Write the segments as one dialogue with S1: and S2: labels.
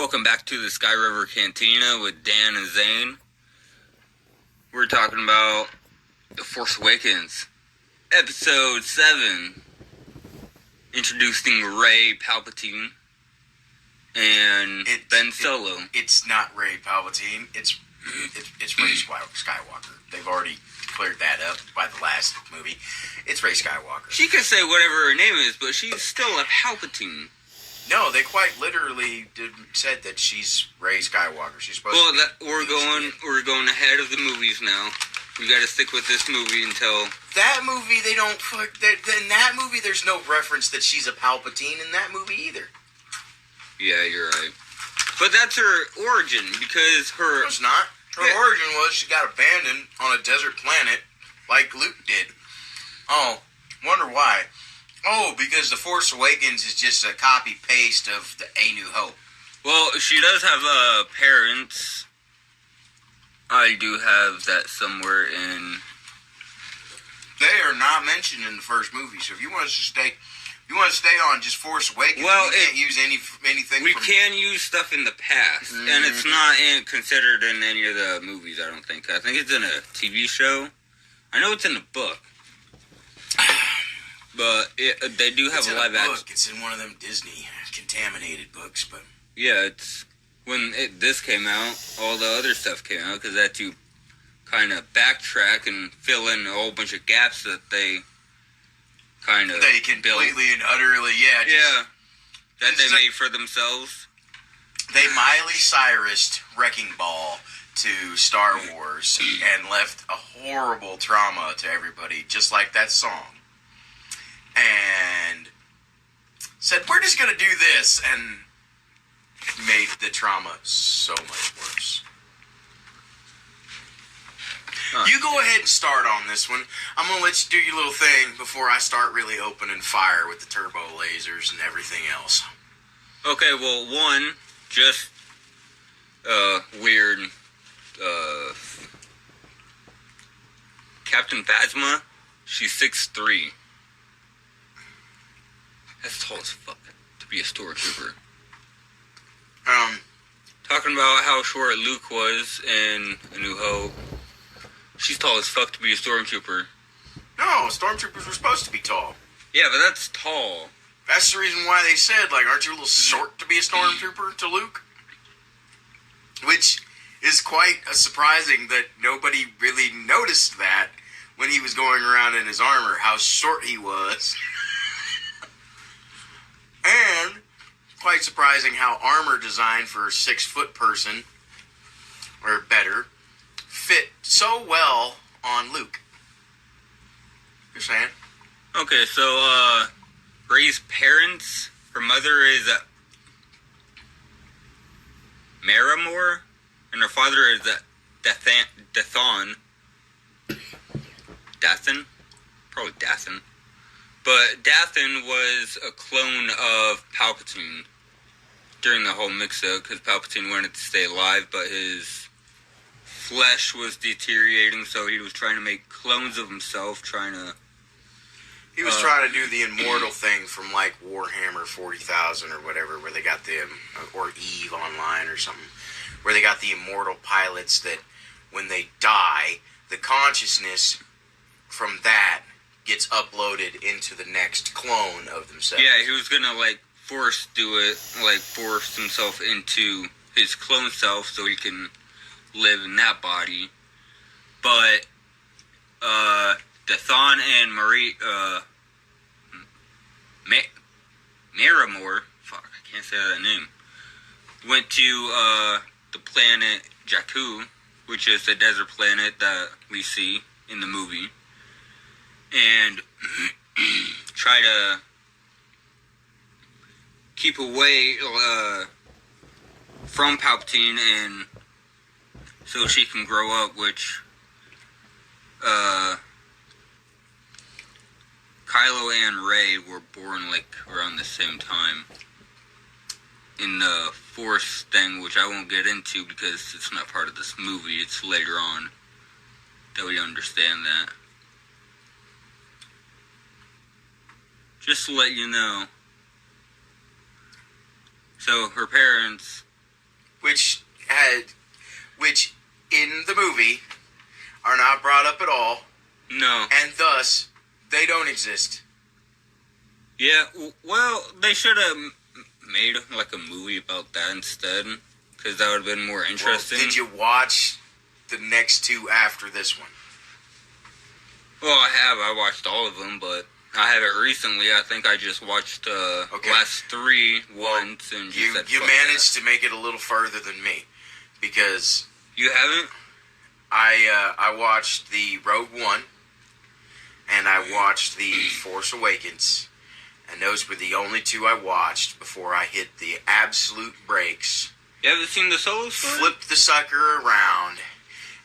S1: Welcome back to the Skyriver Cantina with Dan and Zane. We're talking about The Force Awakens, Episode 7, introducing Rey Palpatine and Ben Solo.
S2: It's not Rey Palpatine, it's Rey Skywalker. They've already cleared that up by the last movie. It's Rey Skywalker.
S1: She could say whatever her name is, but she's still a Palpatine.
S2: No, they quite literally said that she's Rey Skywalker. She's supposed to be.
S1: We're going ahead of the movies now. We got to stick with this movie until
S2: that movie. They don't fuck. In that movie, there's no reference that she's a Palpatine in that movie either.
S1: Yeah, you're right. But that's her origin because her.
S2: No, it's not. Her origin was she got abandoned on a desert planet like Luke did. Oh, wonder why. Oh, because The Force Awakens is just a copy-paste of the A New Hope.
S1: Well, she does have parents. I do have that somewhere in.
S2: They are not mentioned in the first movie, so if you want to stay on just Force Awakens,
S1: well,
S2: you can't use anything.
S1: We can use stuff in the past, and it's not considered in any of the movies. I don't think. I think it's in a TV show. I know it's in a book. But they do have a live action.
S2: It's in one of them Disney contaminated books, but
S1: yeah, it's when this came out, all the other stuff came out because they had to kind of backtrack and fill in a whole bunch of gaps that they kind of
S2: completely and utterly
S1: that they made for themselves.
S2: They Miley Cyrus'd Wrecking Ball to Star Wars and left a horrible trauma to everybody, just like that song. And said, we're just going to do this, and made the trauma so much worse. You go ahead and start on this one. I'm going to let you do your little thing before I start really opening fire with the turbo lasers and everything else.
S1: Okay, well, one, just weird, Captain Phasma, she's 6'3". That's tall as fuck to be a stormtrooper. Talking about how short Luke was in A New Hope. She's tall as fuck to be a stormtrooper.
S2: No, stormtroopers were supposed to be tall.
S1: Yeah, but that's tall.
S2: That's the reason why they said, like, aren't you a little short to be a stormtrooper to Luke? Which is quite surprising that nobody really noticed that when he was going around in his armor, how short he was. And quite surprising how armor designed for a 6-foot person, or better, fit so well on Luke. You're saying?
S1: Okay, so, Rey's parents, her mother is Maramore, and her father is Dathan. Dathan? Probably Dathan. But Dathan was a clone of Palpatine during the whole mix-up, because Palpatine wanted to stay alive, but his flesh was deteriorating, so he was trying to make clones of himself,
S2: He was trying to do the immortal thing from, like, Warhammer 40,000 or whatever, where they got the, or EVE Online or something, where they got the immortal pilots that, when they die, the consciousness from that gets uploaded into the next clone of themselves.
S1: Yeah, he was gonna, like, force himself into his clone self so he can live in that body. But, Dathan and Maramore, fuck, I can't say that name, went to, the planet Jakku, which is the desert planet that we see in the movie, and try to keep away from Palpatine, and so she can grow up, which Kylo and Rey were born like around the same time in the Force thing, which I won't get into because it's not part of this movie. It's later on that we understand that. Just to let you know. So her parents
S2: which in the movie are not brought up at all,
S1: No.
S2: and thus they don't exist.
S1: Yeah, well, they should have made like a movie about that instead, because that would have been more interesting.
S2: Well, did you watch the next two after this one?
S1: Well, I have. I watched all of them, but I haven't recently. I think I just watched last three once, and just said,
S2: you
S1: fuck
S2: managed
S1: that.
S2: to make it a little further than me, because
S1: You haven't?
S2: I watched the Rogue One, and I watched the Force Awakens, and those were the only two I watched before I hit the absolute brakes,
S1: You haven't seen the Solo Story?
S2: flipped the sucker around,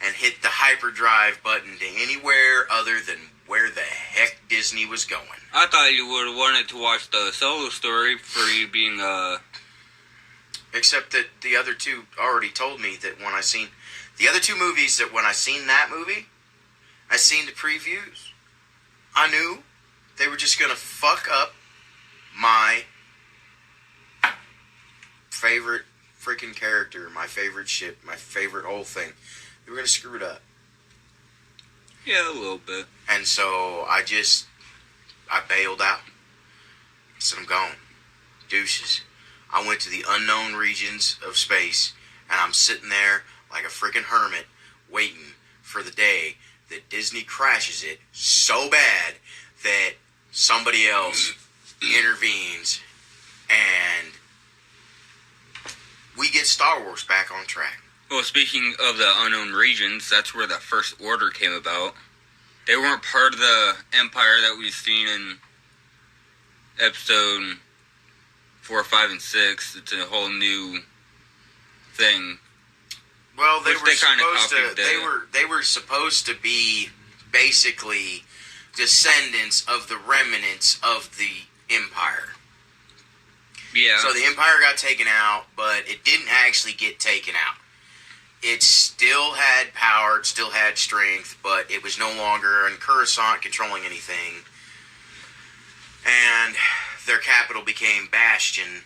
S2: and hit the hyperdrive button to anywhere other than where the heck Disney was going.
S1: I thought you would have wanted to watch the Solo Story for you being
S2: Except that the other two already told me that when I seen the other two movies, that when I seen that movie, I seen the previews, I knew they were just gonna fuck up my favorite freaking character, my favorite ship, my favorite whole thing. They were gonna screw it up.
S1: Yeah, a little bit.
S2: And so I bailed out. I said, I'm gone. Deuces. I went to the unknown regions of space, and I'm sitting there like a freaking hermit, waiting for the day that Disney crashes it so bad that somebody else intervenes, and we get Star Wars back on track.
S1: Well, speaking of the unknown regions, that's where the First Order came about. They weren't part of the Empire that we've seen in episode 4, 5, and 6. It's a whole new thing.
S2: Well, they
S1: Which
S2: were
S1: they kinda
S2: supposed to.
S1: copied
S2: They were supposed to be basically descendants of the remnants of the Empire.
S1: Yeah.
S2: So the Empire got taken out, but it didn't actually get taken out. It still had power, it still had strength, but it was no longer in Coruscant controlling anything. And their capital became Bastion,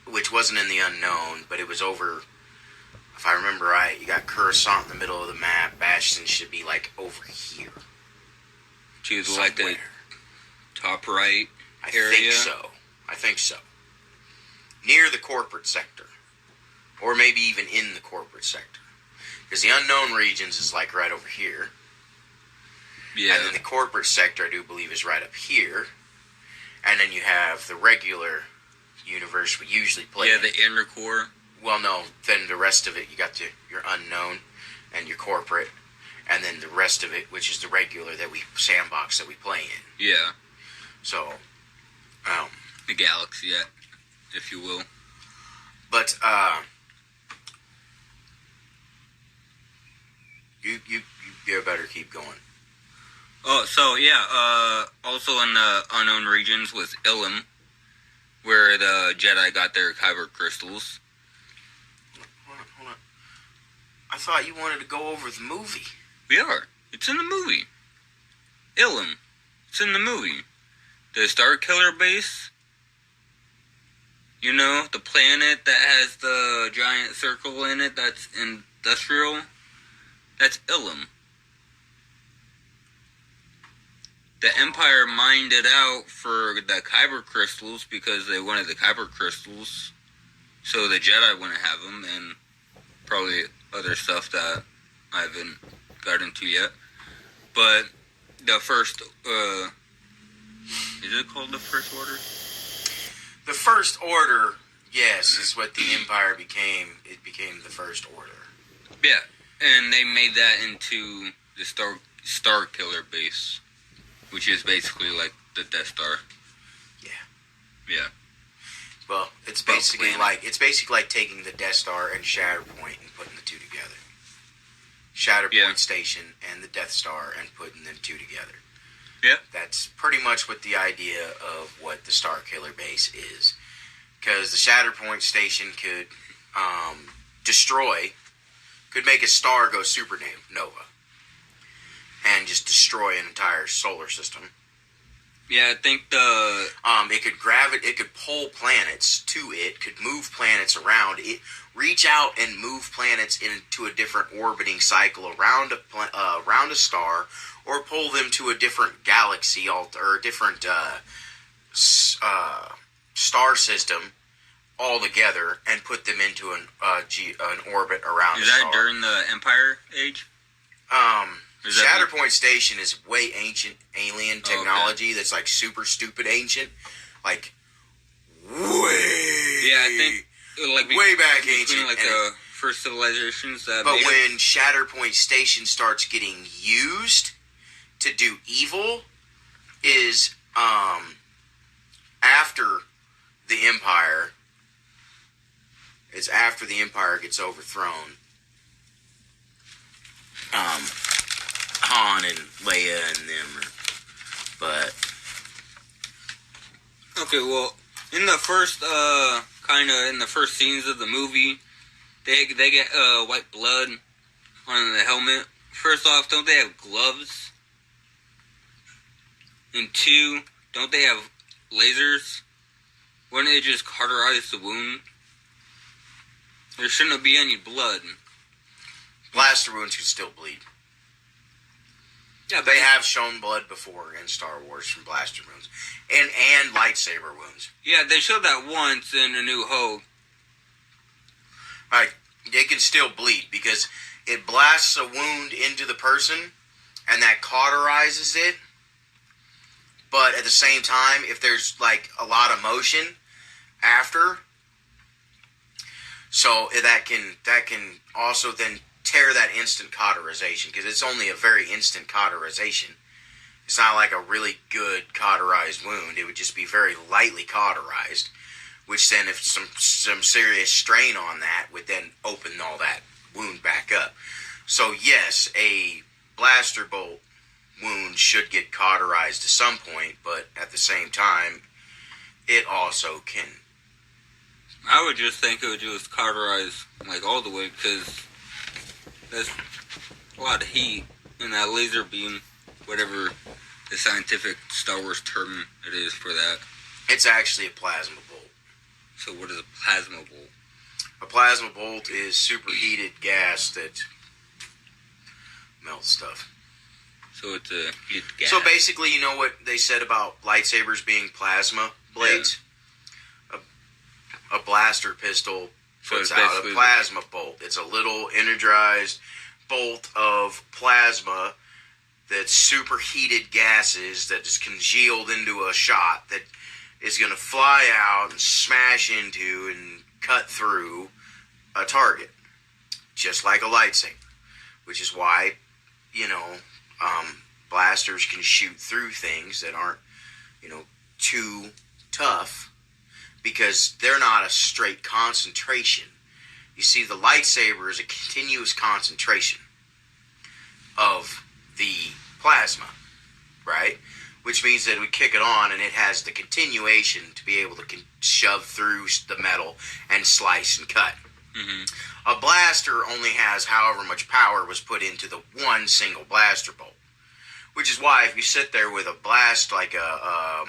S2: which wasn't in the unknown, but it was over, if I remember right, you got Coruscant in the middle of the map, Bastion should be like over here.
S1: Choose like the top right
S2: I
S1: area.
S2: think so. Near the corporate sector. Or maybe even in the corporate sector. Because the unknown regions is like right over here.
S1: Yeah.
S2: And then the corporate sector, I do believe, is right up here. And then you have the regular universe we usually play.
S1: Yeah, the inner core.
S2: Well, no. Then the rest of it, you got your unknown and your corporate. And then the rest of it, which is the regular sandbox that we play in.
S1: Yeah.
S2: So,
S1: The galaxy, if you will.
S2: but, you better keep going.
S1: Oh, so yeah, also in the unknown regions was Ilum, where the Jedi got their kyber crystals.
S2: Hold on. I thought you wanted to go over the movie.
S1: We are. It's in the movie. Ilum. It's in the movie. The Star Killer base. You know, the planet that has the giant circle in it that's industrial. That's Ilum. The Empire mined it out for the kyber crystals because they wanted the kyber crystals. So the Jedi wouldn't have them, and probably other stuff that I haven't got into yet. But the first, is it called the First Order?
S2: The First Order, yes, is what the Empire became. It became the First Order.
S1: Yeah, and they made that into the Star Killer base, which is basically like the Death Star. Yeah.
S2: Well, it's basically like taking the Death Star and Shatterpoint and putting the two together. Shatterpoint Station and the Death Star and putting them two together.
S1: Yeah.
S2: That's pretty much what the idea of what the Star Killer base is. Because the Shatterpoint Station could could make a star go supernova. And just destroy an entire solar system.
S1: Yeah, I think
S2: It could pull pull planets to it, could move planets around it, reach out and move planets into a different orbiting cycle around a star, or pull them to a different galaxy or a different star system altogether, and put them into an orbit around a star.
S1: Is that during the Empire Age?
S2: Shatterpoint Station is way ancient alien technology that's like super stupid ancient. Like, way...
S1: Yeah, I think... Like
S2: way back ancient.
S1: Like the first civilizations that
S2: But when Shatterpoint Station starts getting used to do evil is after the Empire. It's after the Empire gets overthrown. Han and Leia and them but
S1: okay, well, in the first in the first scenes of the movie, they get white blood on the helmet. First off, don't they have gloves? And two, don't they have lasers? Wouldn't they just cauterize the wound? There shouldn't be any blood.
S2: Blaster wounds can still bleed. Yeah, they have shown blood before in Star Wars from blaster wounds. And lightsaber wounds.
S1: Yeah, they showed that once in A New Hope.
S2: Right. They can still bleed because it blasts a wound into the person and that cauterizes it. But at the same time, if there's like a lot of motion after, so that can also then tear that instant cauterization, because it's only a very instant cauterization. It's not like a really good cauterized wound. It would just be very lightly cauterized, which then if some serious strain on that would then open all that wound back up. So yes, a blaster bolt wound should get cauterized to some point, but at the same time, it also can.
S1: I would just think it would just cauterize like all the way, because there's a lot of heat in that laser beam, whatever the scientific Star Wars term it is for that.
S2: It's actually a plasma bolt.
S1: So what is a plasma bolt?
S2: A plasma bolt is superheated gas that melts stuff.
S1: So it's a heat gas.
S2: So basically, you know what they said about lightsabers being plasma blades? Yeah. A blaster pistol puts out a plasma bolt. It's a little energized bolt of plasma that's superheated gases that is congealed into a shot that is going to fly out and smash into and cut through a target, just like a lightsaber. Which is why, blasters can shoot through things that aren't, too tough, because they're not a straight concentration. You see, the lightsaber is a continuous concentration of the plasma, right? Which means that we kick it on and it has the continuation to be able to shove through the metal and slice and cut. Mm-hmm. A blaster only has however much power was put into the one single blaster bolt. Which is why if you sit there with a blast like a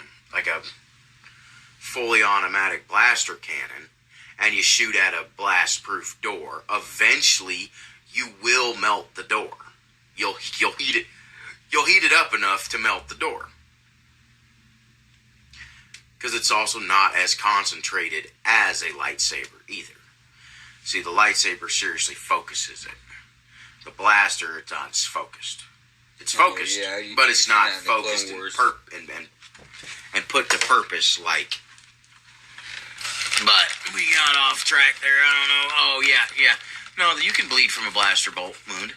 S2: fully automatic blaster cannon and you shoot at a blast-proof door, eventually you will melt the door. You'll heat it. You'll heat it up enough to melt the door. Because it's also not as concentrated as a lightsaber either. See, the lightsaber seriously focuses it. The blaster, it's not focused. It's focused, but it's not focused and put to purpose like. But we got off track there. I don't know. Oh yeah. No, you can bleed from a blaster bolt wound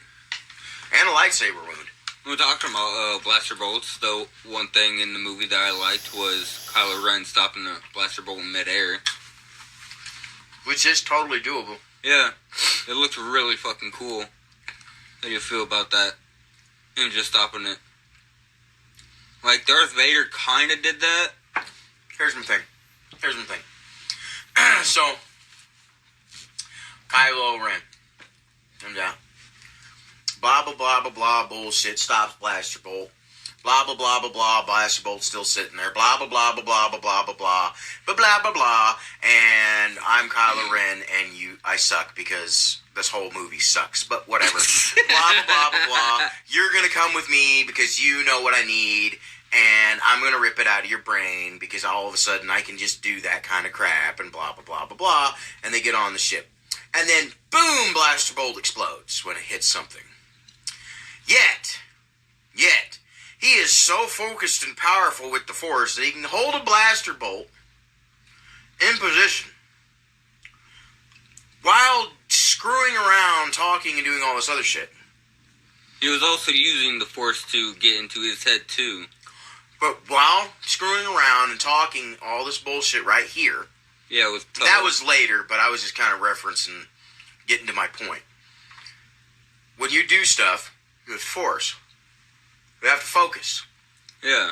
S2: and a lightsaber wound.
S1: We're talking about blaster bolts. The one thing in the movie that I liked was Kylo Ren stopping the blaster bolt in midair,
S2: which is totally doable.
S1: Yeah, it looked really fucking cool. How do you feel about that? Him just stopping it. Like, Darth Vader kind of did that.
S2: Here's my thing. So, Kylo Ren comes out. Blah, blah, blah, blah, blah, bullshit. Stops blaster bolt. Blah, blah, blah, blah, blah. Blaster Bolt's still sitting there. Blah, blah, blah, blah, blah, blah, blah, blah, blah. Blah, blah, blah, blah. And I'm Kylo Ren, and I suck because this whole movie sucks. But whatever. Blah, blah, blah, blah, blah. You're going to come with me because you know what I need. And I'm going to rip it out of your brain because all of a sudden I can just do that kind of crap and blah, blah, blah, blah, blah. And they get on the ship. And then, boom, Blaster Bolt explodes when it hits something. Yet, he is so focused and powerful with the Force that he can hold a Blaster Bolt in position while screwing around, talking, and doing all this other shit.
S1: He was also using the Force to get into his head, too.
S2: But while screwing around and talking all this bullshit right here,
S1: yeah, it was tough.
S2: That was later, but I was just kind of referencing, getting to my point. When you do stuff with Force, you have to focus.
S1: Yeah.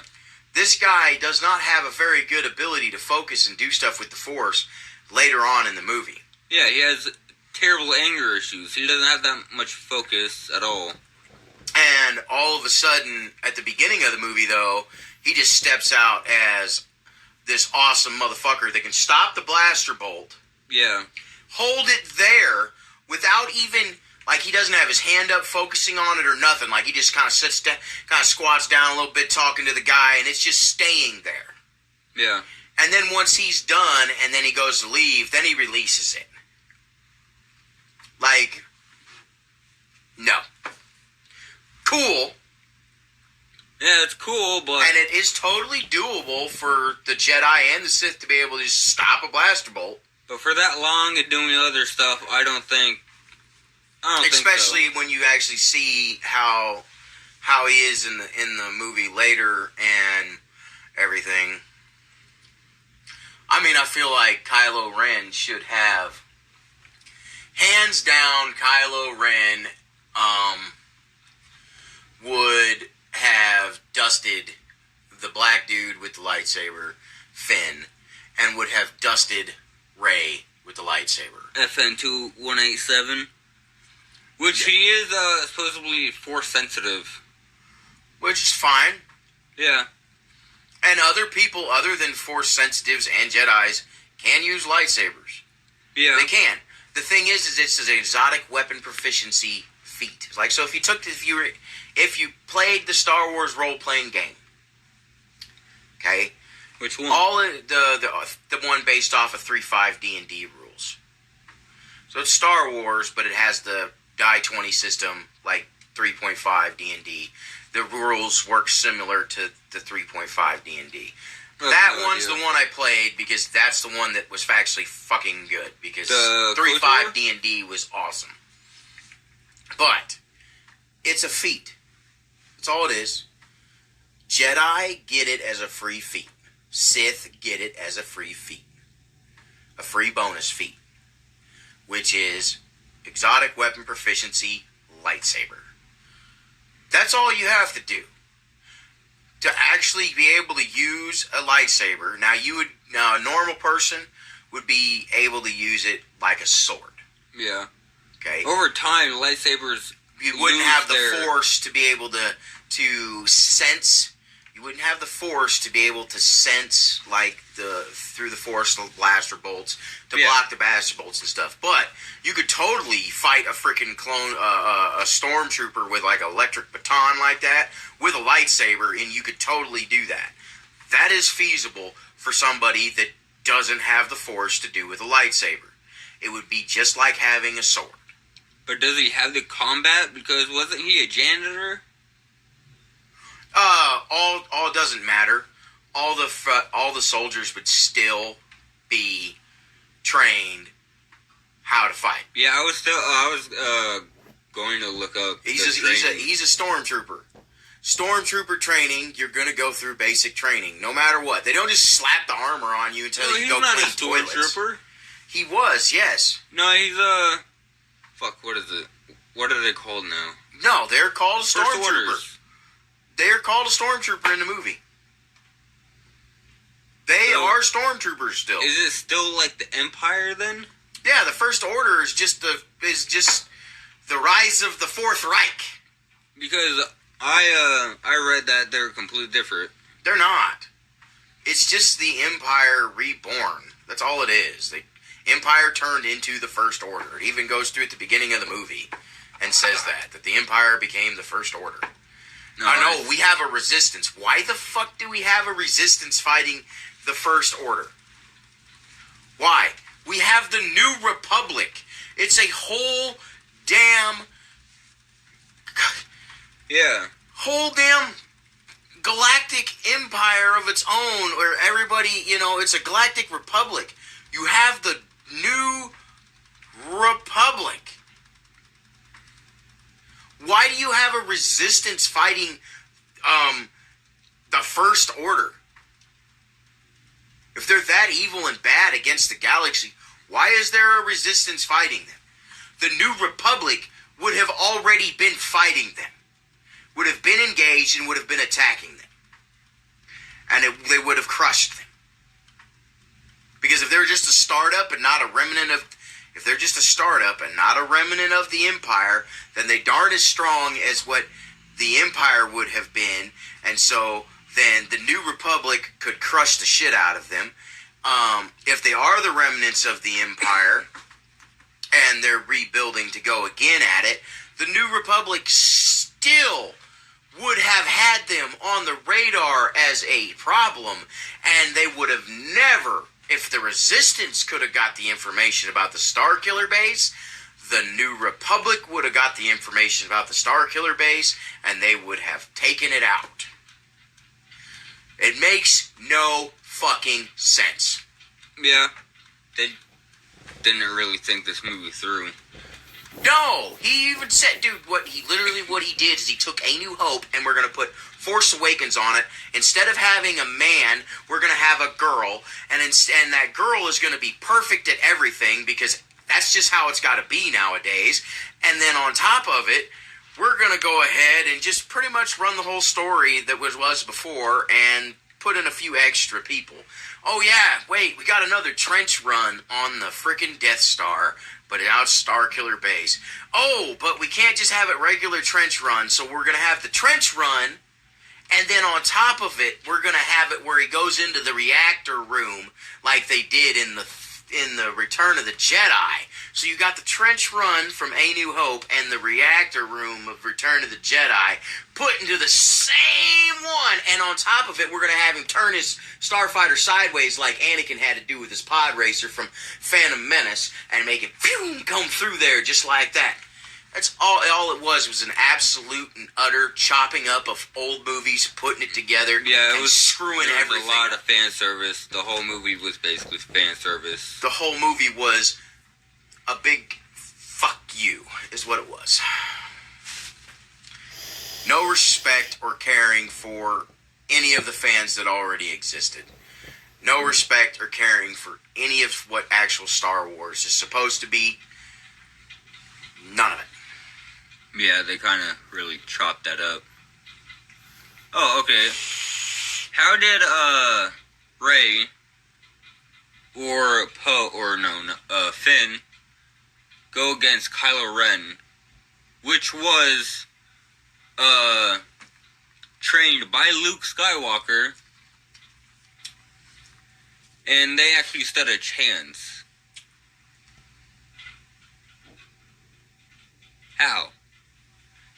S2: This guy does not have a very good ability to focus and do stuff with the Force later on in the movie.
S1: Yeah, he has terrible anger issues. He doesn't have that much focus at all.
S2: And all of a sudden, at the beginning of the movie, though, he just steps out as this awesome motherfucker that can stop the Blaster Bolt.
S1: Yeah.
S2: Hold it there without even, like, he doesn't have his hand up focusing on it or nothing. Like, he just kind of sits down, kind of squats down a little bit talking to the guy, and it's just staying there.
S1: Yeah.
S2: And then once he's done and then he goes to leave, then he releases it. Like, no. Cool.
S1: Yeah, it's cool, but...
S2: And it is totally doable for the Jedi and the Sith to be able to just stop a blaster bolt.
S1: But for that long and doing other stuff, I don't think
S2: Especially
S1: so.
S2: When you actually see how he is in the movie later and everything. I mean, I feel like Kylo Ren should have... Hands down, Kylo Ren would have dusted the black dude with the lightsaber, Finn, and would have dusted Rey with the lightsaber.
S1: FN2187. Which he is supposedly Force sensitive.
S2: Which is fine.
S1: Yeah.
S2: And other people other than Force sensitives and Jedis can use lightsabers.
S1: Yeah.
S2: They can. The thing is it's an exotic weapon proficiency feat. Like, so if you played the Star Wars role-playing game, okay?
S1: Which one?
S2: The one based off of 3.5 D&D rules. So it's Star Wars, but it has the die 20 system, like 3.5 D&D. The rules work similar to the 3.5 D&D. That one's the one I played because that's the one that was actually fucking good. Because 3.5 D&D was awesome. But it's a feat. That's all it is. Jedi get it as a free feat. Sith get it as a free feat. A free bonus feat. Which is exotic weapon proficiency lightsaber. That's all you have to do. To actually be able to use a lightsaber. Now a normal person would be able to use it like a sword.
S1: Yeah.
S2: Okay.
S1: Over time, lightsabers.
S2: You wouldn't have the force to be able to sense. You wouldn't have the force to be able to sense like through the force the blaster bolts to block the blaster bolts and stuff. But you could totally fight a freaking clone, a stormtrooper with like an electric baton like that with a lightsaber, and you could totally do that. That is feasible for somebody that doesn't have the force to do with a lightsaber. It would be just like having a sword.
S1: But does he have the combat? Because wasn't he a janitor?
S2: All doesn't matter. All the soldiers would still be trained how to fight.
S1: Yeah, I was going to look up.
S2: He's a stormtrooper. Stormtrooper training, you're going to go through basic training, no matter what. They don't just slap the armor on you until you go clean toilets. He's not a stormtrooper. He was, yes.
S1: No, he's fuck, what is it? What are they called now?
S2: No, they're called a stormtrooper. They're called a stormtrooper in the movie. They are stormtroopers still.
S1: Is it still like the Empire then?
S2: Yeah, the First Order is just the rise of the Fourth Reich.
S1: Because I read that they're completely different.
S2: They're not. It's just the Empire reborn. That's all it is. The Empire turned into the First Order. It even goes through at the beginning of the movie and says that the Empire became the First Order.
S1: No,
S2: I know, we have a resistance. Why the fuck do we have a resistance fighting the First Order? Why? We have the New Republic. It's a whole damn...
S1: Yeah.
S2: Whole damn galactic empire of its own where everybody, it's a galactic republic. You have the New Republic. Why do you have a resistance fighting the First Order? If they're that evil and bad against the galaxy, why is there a resistance fighting them? The New Republic would have already been fighting them. Would have been engaged and would have been attacking them. And they would have crushed them. Because if they're just a startup and not a remnant of... If they're just a startup and not a remnant of the Empire, then they aren't as strong as what the Empire would have been. And so then the New Republic could crush the shit out of them. If they are the remnants of the Empire and they're rebuilding to go again at it, the New Republic still would have had them on the radar as a problem, and they would have never, if the Resistance could have got the information about the Starkiller base, the New Republic would have got the information about the Starkiller base, and they would have taken it out. It makes no fucking sense.
S1: Yeah. They didn't really think this movie through.
S2: No, he even said, dude, what he did is he took A New Hope and we're going to put Force Awakens on it. Instead of having a man, we're going to have a girl, and that girl is going to be perfect at everything because that's just how it's got to be nowadays. And then on top of it, we're going to go ahead and just pretty much run the whole story that was before and put in a few extra people. Oh yeah, wait, we got another trench run on the frickin' Death Star, but now it's Starkiller Base. Oh, but we can't just have it regular trench run, so we're going to have the trench run, and then on top of it, we're going to have it where he goes into the reactor room like they did in the Return of the Jedi. So you got the trench run from A New Hope and the reactor room of Return of the Jedi put into the same one, and on top of it, we're going to have him turn his starfighter sideways like Anakin had to do with his pod racer from Phantom Menace and make it come through there just like that. That's all it was an absolute and utter chopping up of old movies, putting it together,
S1: yeah,
S2: and screwing everything.
S1: There was a lot of fan service. The whole movie was basically fan service.
S2: The whole movie was a big fuck you, is what it was. No respect or caring for any of the fans that already existed. No respect or caring for any of what actual Star Wars is supposed to be. None of it.
S1: Yeah, they kind of really chopped that up. Oh, okay. How did, Rey or Finn go against Kylo Ren, which was, trained by Luke Skywalker, and they actually stood a chance? How?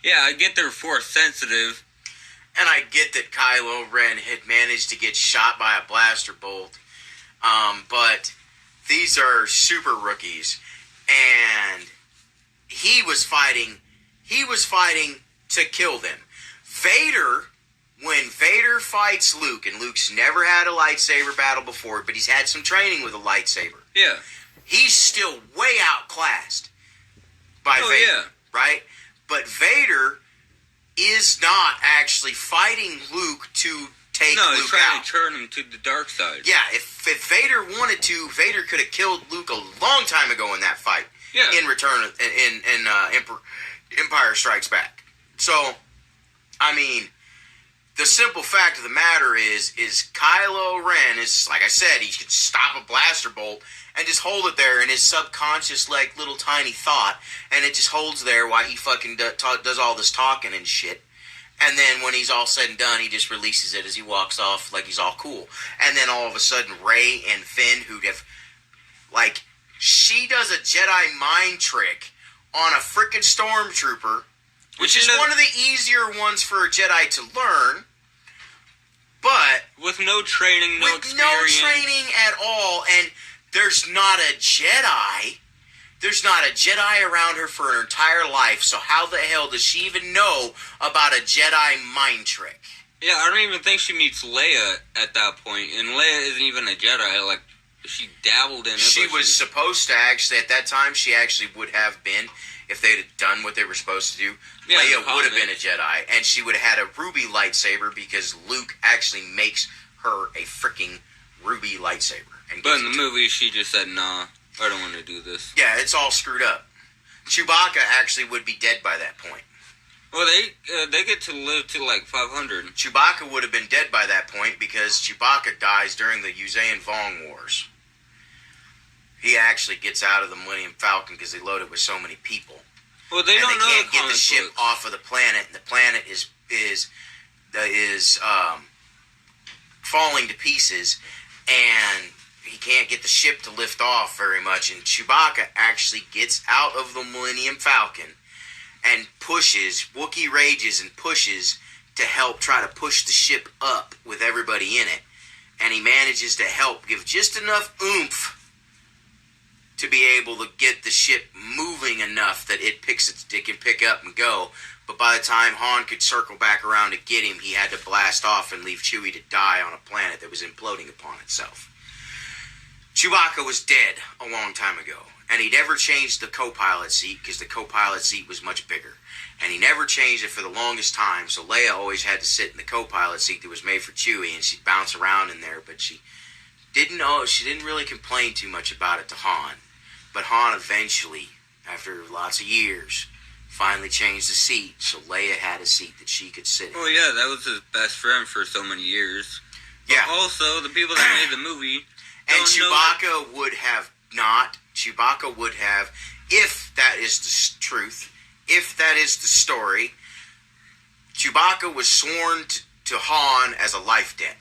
S1: Yeah, I get they're Force sensitive.
S2: And I get that Kylo Ren had managed to get shot by a blaster bolt. But these are super rookies. And he was fighting to kill them. Vader, when Vader fights Luke, and Luke's never had a lightsaber battle before, but he's had some training with a lightsaber.
S1: Yeah.
S2: He's still way outclassed by Vader.
S1: Yeah.
S2: Right? But Vader is not actually fighting Luke to take Luke out.
S1: No, he's trying to turn him to the dark side.
S2: Yeah, if Vader wanted to, Vader could have killed Luke a long time ago in that fight.
S1: Yeah.
S2: In Empire Strikes Back. So, I mean, the simple fact of the matter is Kylo Ren is, like I said, he can stop a blaster bolt and just hold it there in his subconscious, like, little tiny thought, and it just holds there while he fucking does all this talking and shit. And then when he's all said and done, he just releases it as he walks off like he's all cool. And then all of a sudden, Rey and Finn, who have, like, she does a Jedi mind trick on a freaking stormtrooper, which is one of the easier ones for a Jedi to learn. But
S1: with no training, no experience.
S2: With no training at all, and there's not a Jedi. There's not a Jedi around her for her entire life, so how the hell does she even know about a Jedi mind trick?
S1: Yeah, I don't even think she meets Leia at that point, and Leia isn't even a Jedi. Like, she dabbled in it.
S2: She was supposed to actually, at that time, she actually would have been, if they'd have done what they were supposed to do, yeah, Leia would have been a Jedi, and she would have had a ruby lightsaber because Luke actually makes her a freaking ruby lightsaber.
S1: But in the movie, she just said, nah, I don't want to do this.
S2: Yeah, it's all screwed up. Chewbacca actually would be dead by that point.
S1: Well, they get to live to like 500.
S2: Chewbacca would have been dead by that point because Chewbacca dies during the Yuuzhan Vong Wars. He actually gets out of the Millennium Falcon because they load it with so many people.
S1: Well, they don't know
S2: they can't get the ship off of the planet, and the planet is falling to pieces, and he can't get the ship to lift off very much, and Chewbacca actually gets out of the Millennium Falcon and pushes, Wookiee rages and pushes to help try to push the ship up with everybody in it, and he manages to help give just enough oomph to be able to get the ship moving enough that it can pick up and go. But by the time Han could circle back around to get him, he had to blast off and leave Chewie to die on a planet that was imploding upon itself. Chewbacca was dead a long time ago, and he never changed the co-pilot seat because the co-pilot seat was much bigger. And he never changed it for the longest time, so Leia always had to sit in the co-pilot seat that was made for Chewie, and she'd bounce around in there, but she didn't really complain too much about it to Han. But Han eventually, after lots of years, finally changed the seat, so Leia had a seat that she could sit in.
S1: Oh yeah, that was his best friend for so many years. But
S2: yeah.
S1: Also, the people that made the movie
S2: and Chewbacca would have not. Chewbacca would have, if that is the truth, if that is the story, Chewbacca was sworn to Han as a life debt.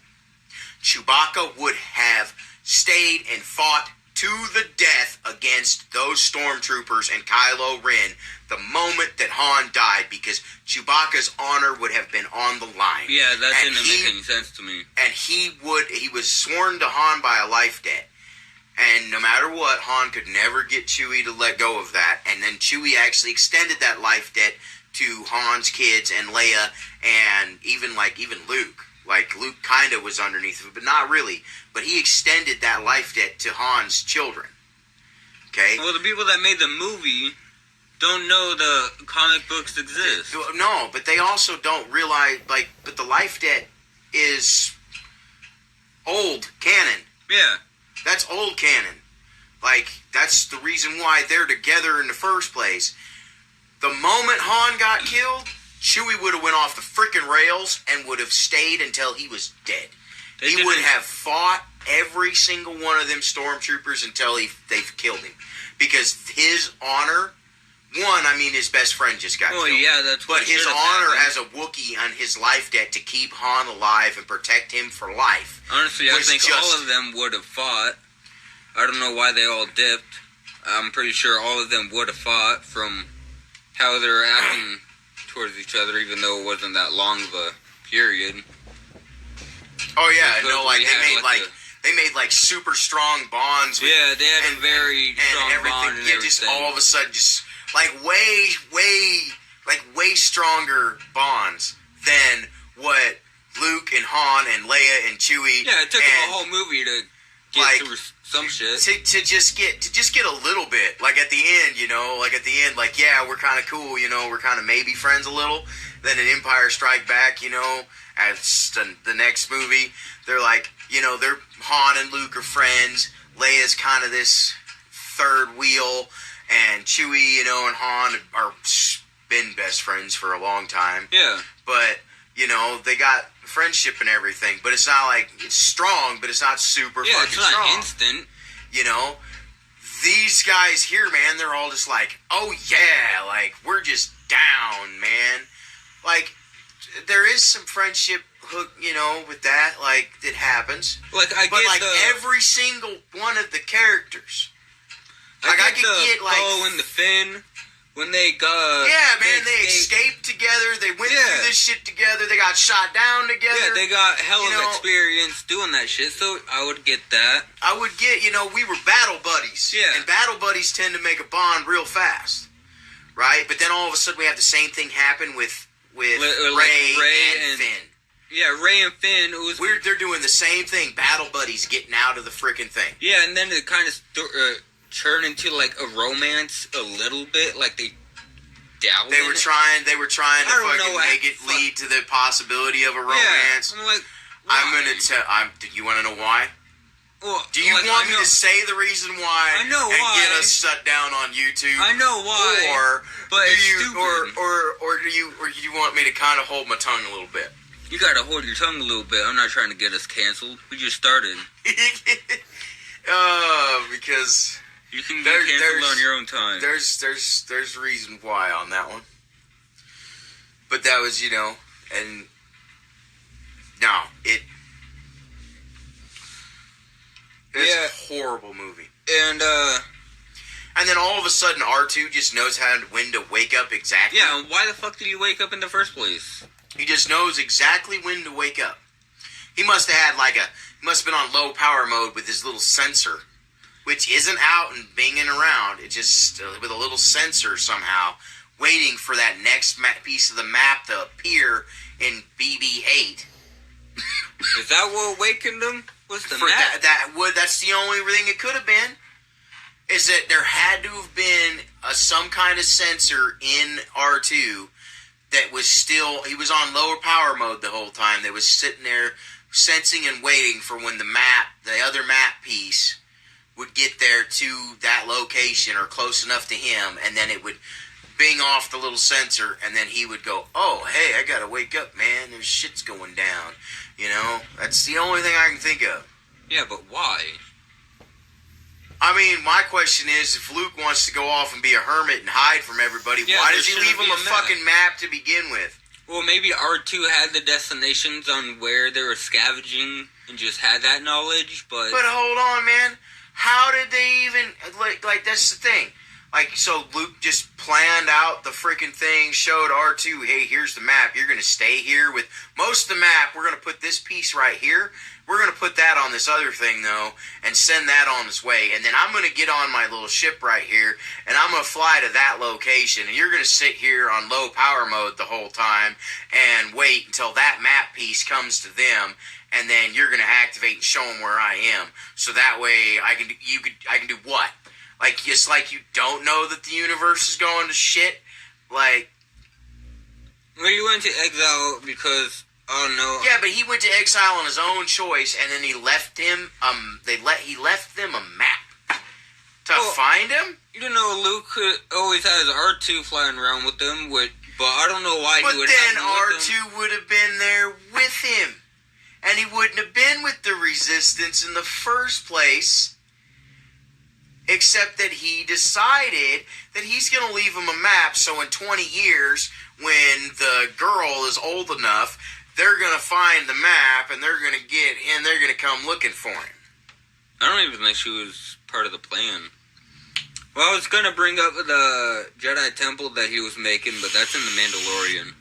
S2: Chewbacca would have stayed and fought to the death against those stormtroopers and Kylo Ren the moment that Han died, because Chewbacca's honor would have been on the line.
S1: Yeah, that didn't make any sense to me.
S2: And he was sworn to Han by a life debt. And no matter what, Han could never get Chewie to let go of that. And then Chewie actually extended that life debt to Han's kids and Leia and even Luke. Like, Luke kind of was underneath of it, but not really. But he extended that life debt to Han's children. Okay?
S1: Well, the people that made the movie don't know the comic books exist.
S2: No, but they also don't realize, but the life debt is old canon.
S1: Yeah.
S2: That's old canon. Like, that's the reason why they're together in the first place. The moment Han got killed, Chewie would have went off the freaking rails and would have stayed until he was dead. He would have fought every single one of them stormtroopers until they've killed him. Because his honor, his best friend just got killed.
S1: Oh, yeah, that's what.
S2: But his honor as a Wookiee on his life debt to keep Han alive and protect him for life.
S1: Honestly, I think all of them would have fought. I don't know why they all dipped. I'm pretty sure all of them would have fought from how they were acting towards each other, even though it wasn't that long of a period.
S2: Oh yeah, they made super strong bonds.
S1: Yeah, they had a very strong bond and everything.
S2: Just all of a sudden, just way stronger bonds than what Luke and Han and Leia and Chewie.
S1: Yeah, it took them a whole movie to get through some shit.
S2: To just get a little bit. Like at the end, yeah, we're kind of cool, we're kind of maybe friends a little. Then in Empire Strike Back, as the next movie, they're like, they're Han and Luke are friends. Leia's kind of this third wheel, and Chewie, and Han are been best friends for a long time.
S1: Yeah.
S2: But, they got friendship and everything, but it's not like, it's strong, but it's not super fucking strong.
S1: Yeah, it's not instant.
S2: These guys here, man, they're all just like, oh yeah, we're just down, man. is some friendship hook, with that, like, it happens.
S1: Like,
S2: every single one of the characters.
S1: I get Poe and the Finn, when they got...
S2: Yeah, man, they escaped together, they went through this shit together, they got shot down together.
S1: Yeah, they got hell of experience doing that shit, so I would get that.
S2: I would get, we were battle buddies.
S1: Yeah.
S2: And battle buddies tend to make a bond real fast. Right? But then all of a sudden we have the same thing happen with Rey and Finn.
S1: Yeah, Rey and Finn.
S2: They're doing the same thing. Battle buddies getting out of the freaking thing.
S1: Yeah, and then it kind of turned into like a romance a little bit. Like they dabbled.
S2: They were trying to fucking make it lead to the possibility of a romance.
S1: Yeah, I'm like,
S2: why? I'm gonna tell. Do you want to know why?
S1: Well,
S2: do you want me to say the reason why?
S1: I know
S2: and
S1: why.
S2: Get us shut down on YouTube.
S1: I know why. But
S2: do
S1: it's
S2: you,
S1: stupid.
S2: or do you want me to kind of hold my tongue a little bit?
S1: You gotta hold your tongue a little bit. I'm not trying to get us canceled. We just started.
S2: Because
S1: you can get canceled on your own time.
S2: There's reason why on that one. But that was, and no, it's a horrible movie.
S1: And
S2: then all of a sudden R2 just knows when to wake up exactly.
S1: Yeah, and why the fuck did he wake up in the first place?
S2: He just knows exactly when to wake up. He must have had he must have been on low power mode with his little sensor, which isn't out and binging around. It just, with a little sensor somehow, waiting for that next piece of the map to appear in BB-8.
S1: Is that what awakened him? Was the map?
S2: That's the only thing it could have been. Is that there had to have been some kind of sensor in R2 that was still, he was on lower power mode the whole time. That was sitting there sensing and waiting for when the other map piece would get there to that location or close enough to him, and then it would bing off the little sensor, and then he would go, oh, hey, I gotta wake up, man. There's shit's going down. That's the only thing I can think of.
S1: Yeah, but why?
S2: I mean, my question is, if Luke wants to go off and be a hermit and hide from everybody, why does he leave him a fucking map to begin with?
S1: Well, maybe R2 had the destinations on where they were scavenging and just had that knowledge, but...
S2: But hold on, man. How did they even... Like, that's the thing. So Luke just planned out the freaking thing, showed R2, hey, here's the map. You're going to stay here with most of the map. We're going to put this piece right here. We're going to put that on this other thing, though, and send that on its way. And then I'm going to get on my little ship right here, and I'm going to fly to that location. And you're going to sit here on low power mode the whole time and wait until that map piece comes to them. And then you're going to activate and show them where I am. So that way I can do what? It's like you don't know that the universe is going to shit?
S1: Well, you went to exile because... Oh no!
S2: Yeah, but he went to exile on his own choice, and then he left him. He left them a map to find him.
S1: You know, Luke always has R2 flying around with them, but I don't know why he would.
S2: But then R2 would have been there with him, and he wouldn't have been with the Resistance in the first place. Except that he decided that he's going to leave him a map, so in 20 years, when the girl is old enough, they're going to find the map, and they're going to come looking for him.
S1: I don't even think she was part of the plan. Well, I was going to bring up the Jedi Temple that he was making, but that's in The Mandalorian.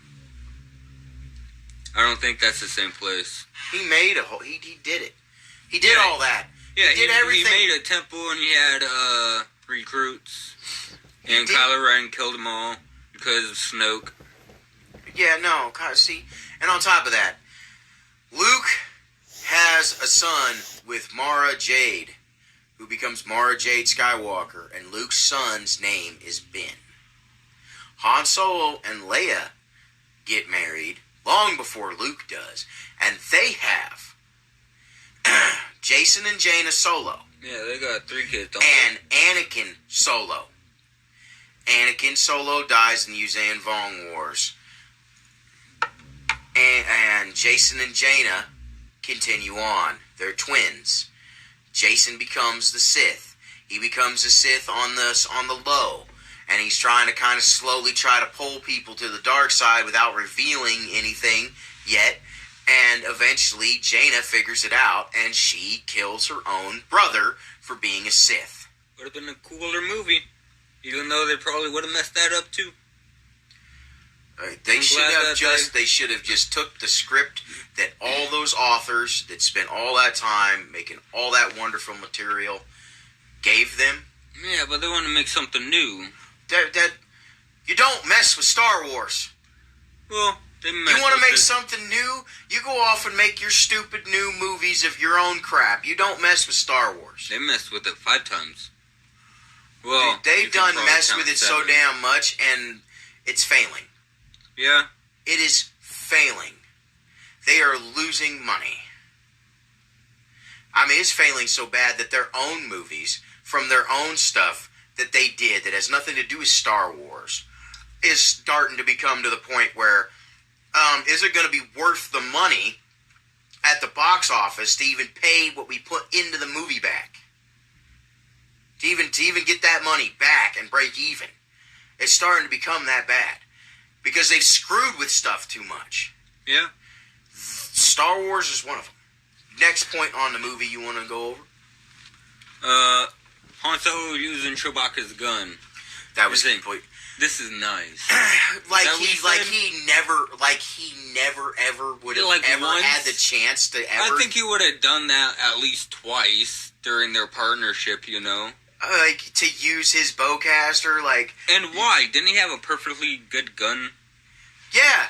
S1: I don't think that's the same place.
S2: He made he did it. He did all that.
S1: Yeah,
S2: he did everything.
S1: He made a temple, and he had recruits, and Kylo Ren killed them all because of Snoke.
S2: Yeah, no, see... And on top of that, Luke has a son with Mara Jade, who becomes Mara Jade Skywalker, and Luke's son's name is Ben. Han Solo and Leia get married long before Luke does, and they have Jason and Jaina Solo.
S1: Yeah, they got 3 kids,
S2: and Anakin Solo. Anakin Solo dies in the Yuuzhan Vong Wars. And Jason and Jaina continue on. They're twins. Jason becomes the Sith. He becomes a Sith on the low. and he's trying to kind of slowly try to pull people to the dark side without revealing anything yet. And eventually, Jaina figures it out, and she kills her own brother for being a Sith.
S1: Would have been a cooler movie, even though they probably would have messed that up too.
S2: They should have just took the script that all those authors that spent all that time making all that wonderful material gave them.
S1: Yeah, but they want to make something new.
S2: That you don't mess with Star Wars.
S1: Well, they
S2: you want to make something new? You go off and make your stupid new movies of your own crap. You don't mess with Star Wars.
S1: They messed with it 5 times. Well,
S2: they done messed with it 7. So damn much, and it's failing.
S1: Yeah.
S2: It is failing. They are losing money. I mean, it's failing so bad that their own movies, from their own stuff that they did that has nothing to do with Star Wars, is starting to become to the point where, is it going to be worth the money at the box office to even pay what we put into the movie back? To even get that money back and break even. It's starting to become that bad. Because they've screwed with stuff too much.
S1: Yeah.
S2: Star Wars is one of them. Next point on the movie you want to go over?
S1: Han Solo using Chewbacca's gun.
S2: That was complete.
S1: This is nice.
S2: he never ever would have had the chance to ever.
S1: I think he would have done that at least twice during their partnership, you know.
S2: To use his bowcaster,
S1: And why? Didn't he have a perfectly good gun?
S2: Yeah.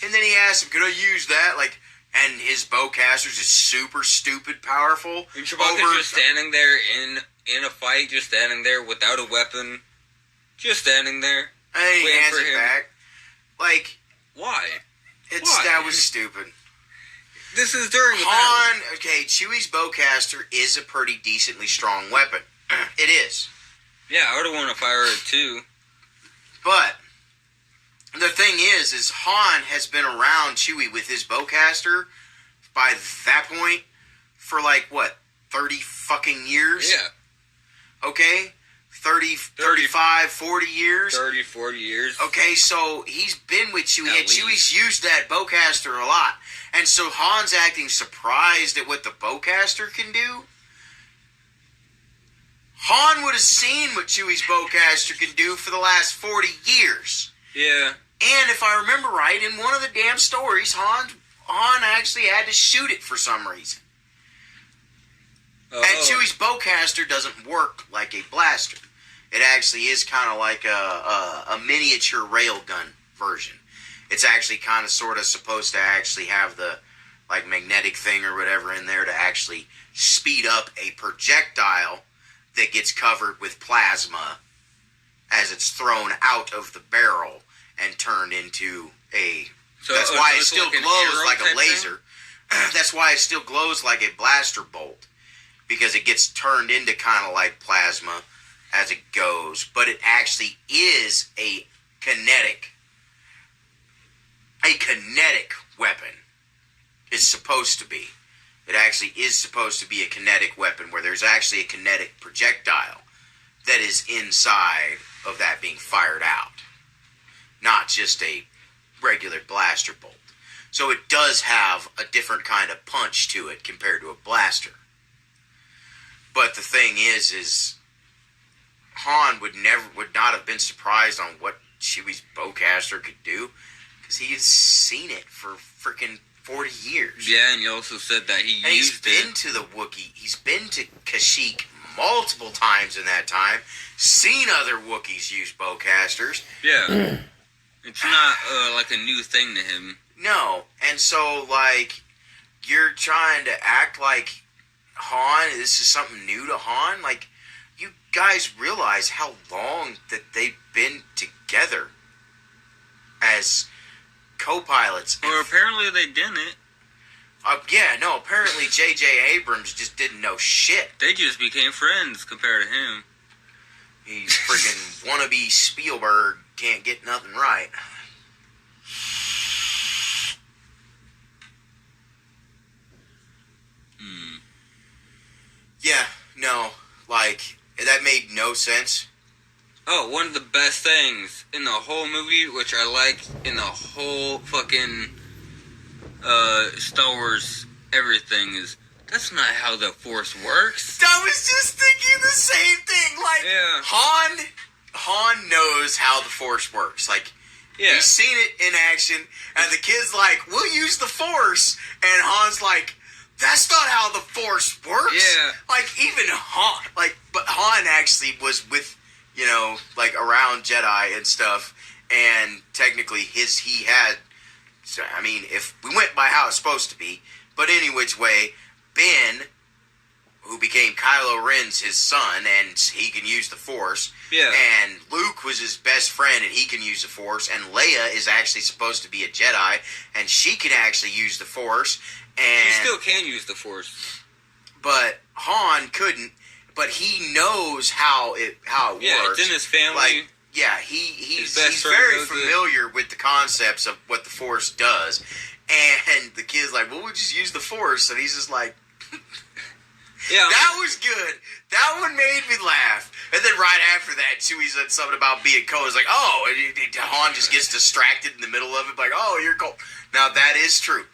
S2: And then he asked him, could I use that? And his bowcaster's just super stupid powerful.
S1: And Chewbacca's just standing there in a fight, just standing there without a weapon. Just standing there.
S2: And he hands it back.
S1: Why?
S2: That was stupid.
S1: This is during
S2: Han, okay, Chewie's bowcaster is a pretty decently strong weapon. It is.
S1: Yeah, I would have wanted to fire it too.
S2: But the thing is Han has been around Chewie with his bowcaster by that point for 30 fucking years?
S1: Yeah.
S2: Okay? 30, 35, 40 years?
S1: 30, 40 years.
S2: Okay, so he's been with Chewie, and Chewie's used that bowcaster a lot. And so Han's acting surprised at what the bowcaster can do? Han would have seen what Chewie's bowcaster can do for the last 40 years.
S1: Yeah.
S2: And if I remember right, in one of the damn stories, Han actually had to shoot it for some reason. And Chewie's bowcaster doesn't work like a blaster. It actually is kind of like a miniature railgun version. It's actually kind of sort of supposed to actually have the magnetic thing or whatever in there to actually speed up a projectile that gets covered with plasma as it's thrown out of the barrel and turned into a... that's why it still glows like a laser. That's why it still glows like a blaster bolt. Because it gets turned into kind of like plasma as it goes. But it actually is a kinetic weapon. It's supposed to be. It actually is supposed to be a kinetic weapon where there's actually a kinetic projectile that is inside of that being fired out. Not just a regular blaster bolt. So it does have a different kind of punch to it compared to a blaster. But the thing is Han would not have been surprised on what Chewie's bowcaster could do because he had seen it for freaking 40 years.
S1: Yeah, and he also said that he used it.
S2: He's been to the Wookiee. He's been to Kashyyyk multiple times in that time. Seen other Wookiees use bowcasters.
S1: Yeah. It's not like a new thing to him.
S2: No. And so, you're trying to act like Han, this is something new to Han? You guys realize how long that they've been together as co-pilots.
S1: Well, apparently they didn't.
S2: Apparently J.J. Abrams just didn't know shit.
S1: They just became friends compared to him.
S2: He's freaking wannabe Spielberg, can't get nothing right. Yeah, no, that made no sense.
S1: Oh, one of the best things in the whole movie, which I like in the whole fucking Star Wars everything, is that's not how the Force works.
S2: I was just thinking the same thing. Like,
S1: yeah.
S2: Han knows how the Force works. Like,
S1: yeah.
S2: he's seen it in action, and the kid's like, we'll use the Force. And Han's like, that's not how the Force works.
S1: Yeah.
S2: Like, even Han, but Han actually was with, like, around Jedi and stuff, and technically he had, I mean, if we went by how it's supposed to be, but any which way, Ben, who became Kylo Ren's his son, and he can use the Force.
S1: Yeah.
S2: And Luke was his best friend, and he can use the Force. And Leia is actually supposed to be a Jedi, and she can actually use the Force. And
S1: she still can use the Force.
S2: But Han couldn't. But he knows how it works.
S1: Yeah, it's in his family.
S2: Like, yeah, he's very familiar with the concepts of what the Force does. And the kid's like, well, we'll just use the Force. And he's just like...
S1: Yeah,
S2: that was good. That one made me laugh. And then right after that, Chewie said something about being cold. It's like, oh, and Han just gets distracted in the middle of it. Like, oh, you're cold. Now, that is true.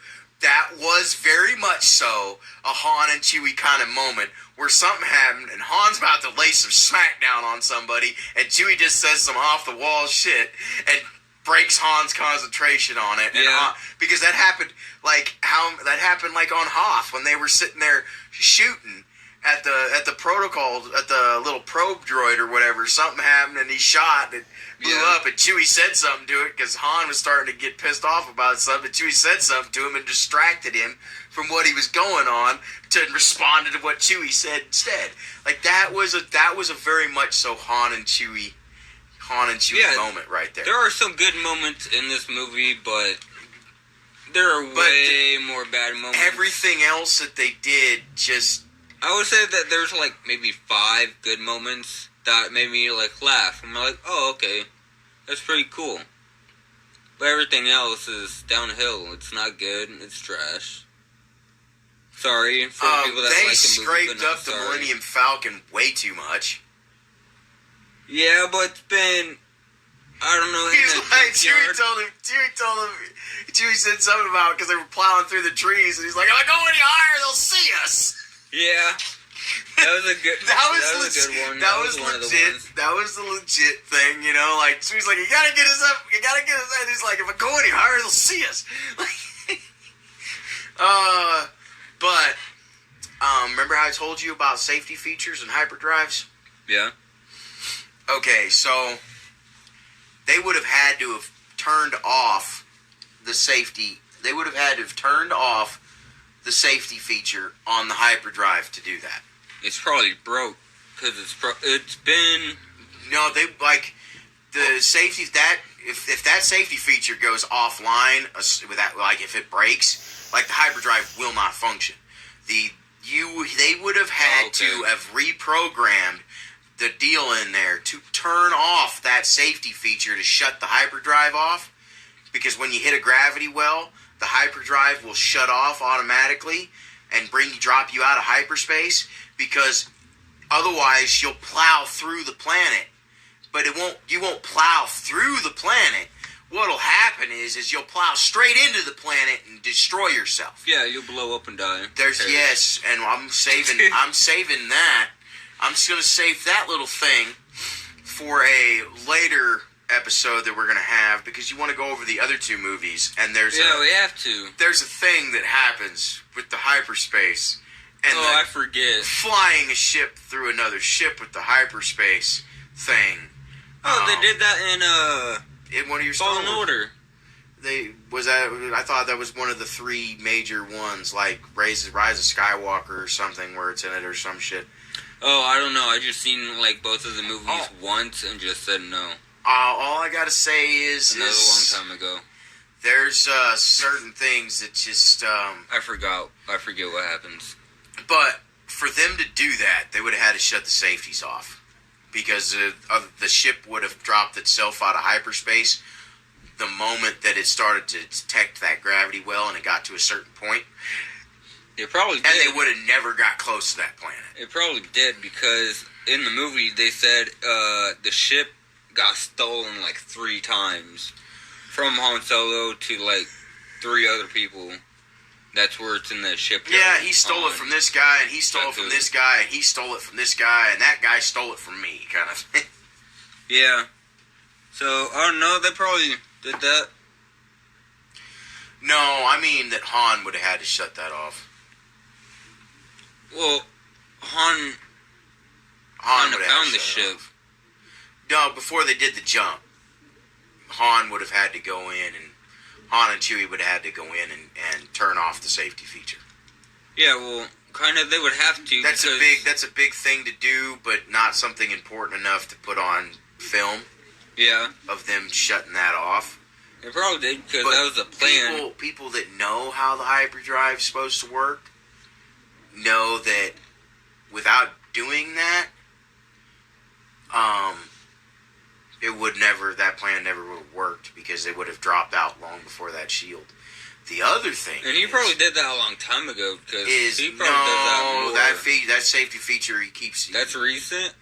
S2: That was very much so a Han and Chewie kind of moment where something happened and Han's about to lay some smackdown on somebody and Chewie just says some off-the-wall shit and breaks Han's concentration on it. And
S1: yeah.
S2: Because that happened like on Hoth when they were sitting there shooting at the protocol, at the little probe droid or whatever. Something happened and he shot and it blew up and Chewie said something to it because Han was starting to get pissed off about something. Chewie said something to him and distracted him from what he was going on to respond to what Chewie said instead. Like that was a very much so Han and Chewie moment right there.
S1: There are some good moments in this movie, but there are way more bad moments.
S2: Everything else that they did just...
S1: I would say that there's like maybe 5 good moments that made me like laugh. I'm like, oh, okay, that's pretty cool. But everything else is downhill. It's not good. It's trash. Sorry for people that like the movie. They scraped up the Millennium Falcon way too much. Yeah, but it's been... I don't know. He's like, Chewie said something about because they were plowing through the trees, and he's like, if I go any higher, they'll see us. Yeah. That was a good. that was a good one. That was legit. That was the legit thing, Like Chewie's like, you gotta get us up. You gotta get us up. And he's like, if I go any higher, they'll see us. But remember how I told you about safety features and hyperdrives? Yeah. Okay, so they would have had to have turned off the safety. They would have had to have turned off the safety feature on the hyperdrive to do that. It's probably broke because it's been...
S2: No, they like the safety that if that safety feature goes offline with that, like if it breaks, like the hyperdrive will not function. They would have had to have reprogrammed the deal in there to turn off that safety feature to shut the hyperdrive off, because when you hit a gravity well, the hyperdrive will shut off automatically and drop you out of hyperspace, because otherwise you'll plow through the planet. But you won't plow through the planet. What'll happen is you'll plow straight into the planet and destroy yourself.
S1: Yeah, you'll blow up and die.
S2: Yes, and I'm saving that. I'm just going to save that little thing for a later episode that we're going to have, because you want to go over the other 2 movies, and we
S1: have to.
S2: There's a thing that happens with the hyperspace, and
S1: I forget.
S2: Flying a ship through another ship with the hyperspace thing.
S1: Oh, they did that
S2: in one of your
S1: Fallen Order.
S2: I thought that was one of the 3 major ones, like Rise of Skywalker or something, where it's in it or some shit.
S1: Oh, I don't know. I just seen like both of the movies once and just said no.
S2: All I gotta say is
S1: another long time ago.
S2: There's certain things that just
S1: I forget what happens.
S2: But for them to do that, they would have had to shut the safeties off, because the ship would have dropped itself out of hyperspace the moment that it started to detect that gravity well and it got to a certain point.
S1: It probably did.
S2: And they would have never got close to that planet.
S1: It probably did, because in the movie they said the ship got stolen like 3 times from Han Solo to like 3 other people. That's where it's in the shipyard.
S2: Yeah, he stole it from this guy, and he stole it from this guy, and he stole it from this guy, and that guy stole it from me, kind of thing.
S1: Yeah. So, I don't know, they probably did that.
S2: No, I mean that Han would have had to shut that off.
S1: Well, Han
S2: would have
S1: found the ship.
S2: No, before they did the jump, Han would have had to go in, and Han and Chewie would have had to go in and turn off the safety feature.
S1: Yeah, well, kind of, they would have to.
S2: That's a big thing to do, but not something important enough to put on film.
S1: Yeah.
S2: Of them shutting that off.
S1: They probably did, because that was the plan.
S2: People that know how the hyperdrive is supposed to work know that without doing that, that plan never would have worked, because they would have dropped out long before that shield. The other thing,
S1: and he probably did that a long time ago, because he probably does
S2: that
S1: more.
S2: that safety feature he keeps.
S1: That's recent.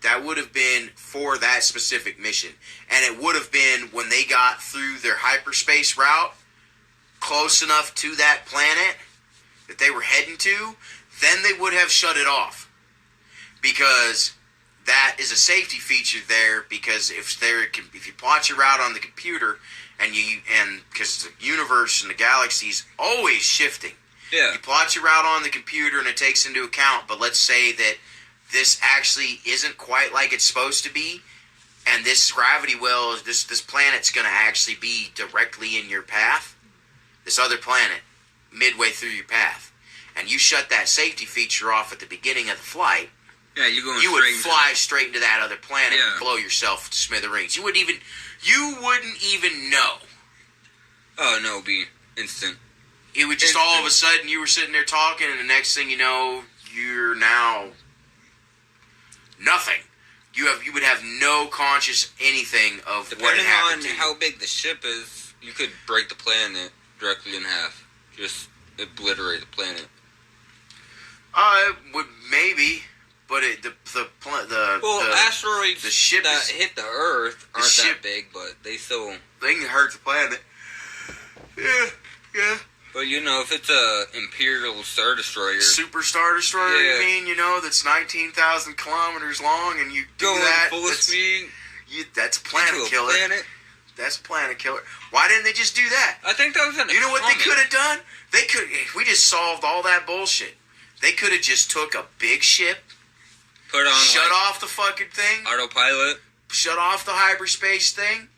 S2: That would have been for that specific mission, and it would have been when they got through their hyperspace route, close enough to that planet that they were heading to. Then they would have shut it off, because that is a safety feature there. Because if you plot your route on the computer, and because the universe and the galaxy is always shifting,
S1: yeah,
S2: you plot your route on the computer and it takes into account. But let's say that this actually isn't quite like it's supposed to be, and this gravity well, this planet's going to actually be directly in your path. This other planet, midway through your path. And you shut that safety feature off at the beginning of the flight,
S1: yeah, you
S2: would fly straight into that other planet and blow yourself to smithereens. You wouldn't even know.
S1: Oh, no, it'd be instant.
S2: It would just all of a sudden, you were sitting there talking, and the next thing you know, you're now nothing. You would have no conscious anything of what had happened to you.
S1: Depending on how big the ship is, you could break the planet directly in half. Just obliterate the planet.
S2: It would maybe, but
S1: asteroids
S2: the ship
S1: that hit the Earth aren't that big, but they
S2: can hurt the planet. Yeah.
S1: But if it's a Imperial Star Destroyer,
S2: Super Star Destroyer, you mean? That's 19,000 kilometers long, and you do that
S1: full speed.
S2: That's a planet killer. That's a planet killer. Why didn't they just do that?
S1: I think that was in a
S2: You know what they could have done? If we just solved all that bullshit. They could have just took a big ship, shut off the fucking thing,
S1: autopilot,
S2: shut off the hyperspace thing,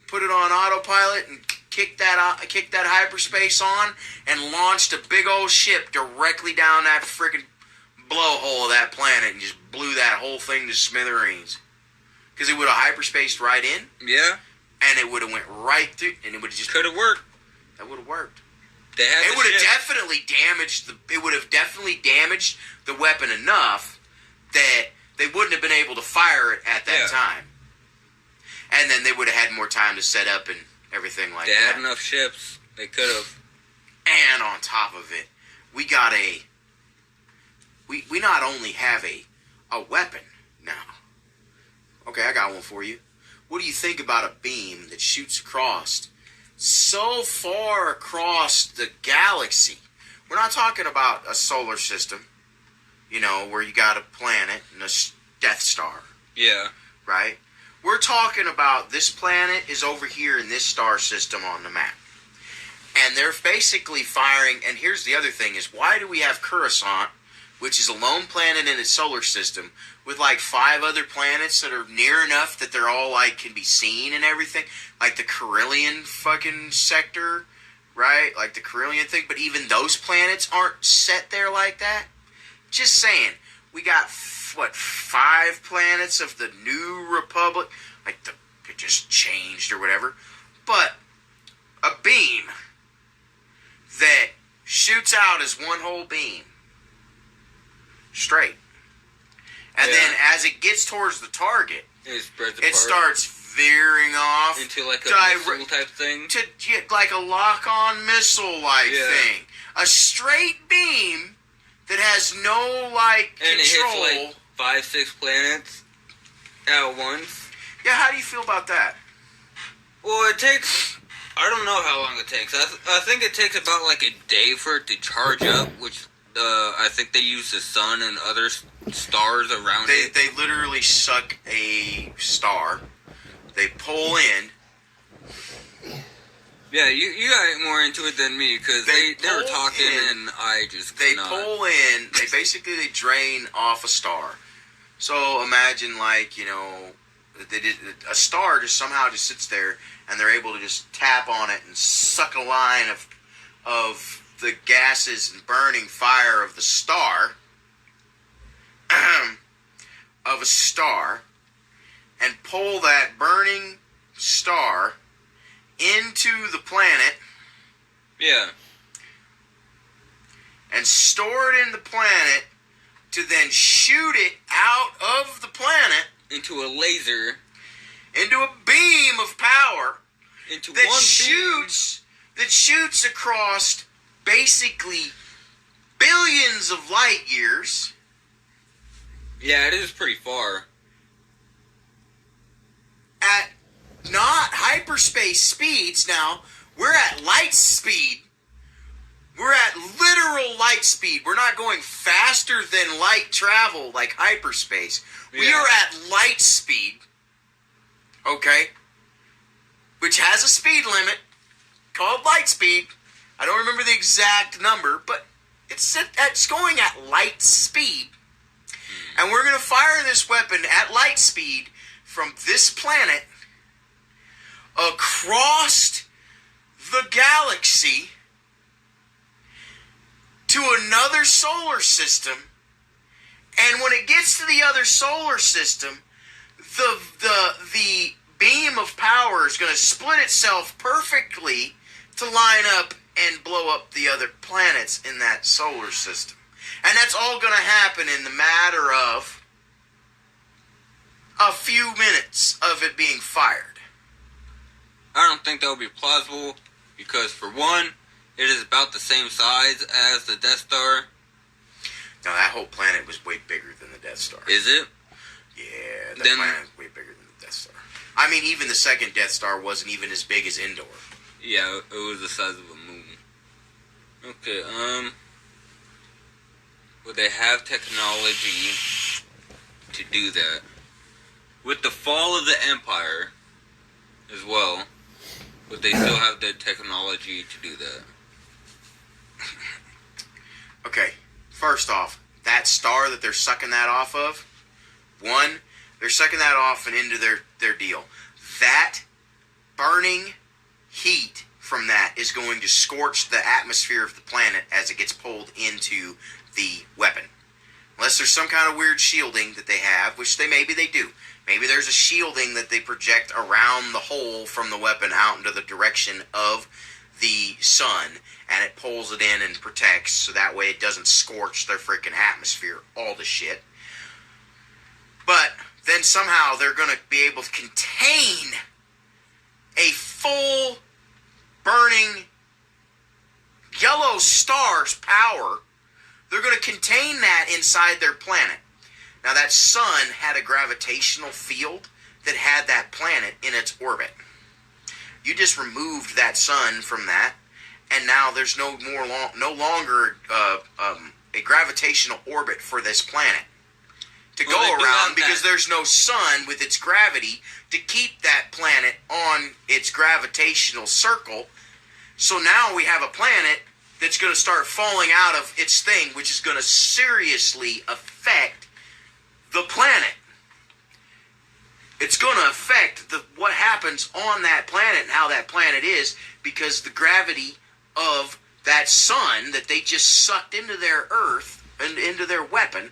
S2: put it on autopilot, and kicked that hyperspace on, and launched a big old ship directly down that freaking blowhole of that planet, and just blew that whole thing to smithereens. Because it would have hyperspaced right in.
S1: Yeah.
S2: And it would have went right through, and it would have just...
S1: Could have worked.
S2: That would have worked.
S1: It
S2: would have definitely damaged the weapon enough that they wouldn't have been able to fire it at that time. And then they would have had more time to set up and everything like that.
S1: They had enough ships. They could have.
S2: And on top of it, we got we not only have a weapon now. Okay, I got one for you. What do you think about a beam that shoots across so far across the galaxy? We're not talking about a solar system, where you got a planet and a Death Star.
S1: Yeah.
S2: Right? We're talking about this planet is over here in this star system on the map. And they're basically firing, and here's the other thing, is why do we have Coruscant, which is a lone planet in its solar system, with like 5 other planets that are near enough that they're all like can be seen and everything, like the Carillion fucking sector, right? Like the Carillion thing, but even those planets aren't set there like that. Just saying, we got 5 planets of the New Republic, like it just changed or whatever, but a beam that shoots out as one whole beam, straight. And then as it gets towards the target, it starts veering off
S1: into like a missile type thing.
S2: To get like a lock-on missile-like thing. A straight beam that has no, control.
S1: And it hits like 5-6 planets at once.
S2: Yeah, how do you feel about that?
S1: Well, it takes... I don't know how long it takes. I think it takes about like a day for it to charge up, which I think they use the sun and other stars around it.
S2: They literally suck a star. They pull in.
S1: Yeah, you got more into it than me, because they were talking and I just
S2: They
S1: cannot.
S2: pull in, they drain off a star. So imagine like, a star just somehow just sits there and they're able to just tap on it and suck a line of the gases and burning fire of the star, of a star, and pull that burning star into the planet.
S1: Yeah.
S2: And store it in the planet to then shoot it out of the planet
S1: Into a laser.
S2: into a beam of power
S1: Into
S2: that
S1: one
S2: shoots across basically billions of light years.
S1: Yeah, it is pretty far.
S2: At not hyperspace speeds. Now, we're at light speed. We're at literal light speed. We're not going faster than light travel like hyperspace. We
S1: Yeah.
S2: are at light speed. Okay? Which has a speed limit called light speed. I don't remember the exact number, but it's going at light speed. And we're going to fire this weapon at light speed from this planet across the galaxy to another solar system. And when it gets to the other solar system, the beam of power is going to split itself perfectly to line up and blow up the other planets in that solar system. And that's all going to happen in the matter of a few minutes of it being fired.
S1: I don't think that would be plausible, because for one, it is about the same size as the Death Star.
S2: Now, that whole planet was way bigger than the Death Star.
S1: Is it?
S2: Yeah, that
S1: Then-
S2: planet was way bigger than the Death Star. I mean, even the second Death Star wasn't even as big as Endor.
S1: Yeah, it was the size of a moon. Okay, would they have technology to do that? With the fall of the Empire, as well, would they still have the technology to do that?
S2: Okay, first off, that star that they're sucking that off of, one, they're sucking that off and into their deal. That burning heat from that is going to scorch the atmosphere of the planet as it gets pulled into the weapon. Unless there's some kind of weird shielding that they have, which maybe they do. Maybe there's a shielding that they project around the hole from the weapon out into the direction of the sun, and it pulls it in and protects, so that way it doesn't scorch their freaking atmosphere, all the shit. But then somehow they're going to be able to contain a full burning yellow star's power. They're going to contain that inside their planet. Now, that sun had a gravitational field that had that planet in its orbit. You just removed that sun from that, and now there's no longer a gravitational orbit for this planet to go around, because there's no sun with its gravity to keep that planet on its gravitational circle. So now we have a planet that's going to start falling out of its thing, which is going to seriously affect the planet. It's going to affect what happens on that planet and how that planet is, because the gravity of that sun that they just sucked into their Earth and into their weapon,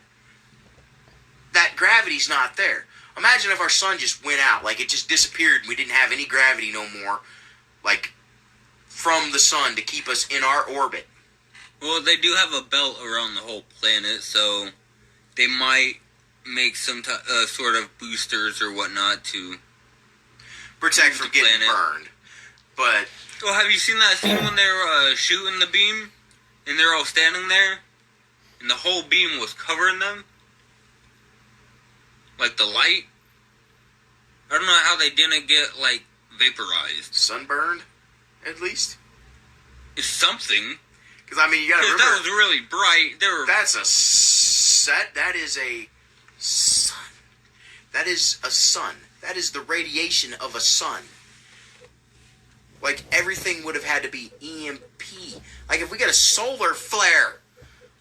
S2: that gravity's not there. Imagine if our sun just went out, like it just disappeared and we didn't have any gravity no more, like from the sun to keep us in our orbit.
S1: Well, they do have a belt around the whole planet, so they might make some sort of boosters or whatnot to
S2: protect from getting burned. But
S1: well, have you seen that scene when they're shooting the beam and they're all standing there and the whole beam was covering them, like the light? I don't know how they didn't get, like, vaporized.
S2: Sunburned, at least?
S1: It's something.
S2: Because, I mean, you gotta remember...
S1: that was really bright.
S2: That's a set. That is a sun. That is a sun. That is the radiation of a sun. Like, everything would have had to be EMP. Like, if we get a solar flare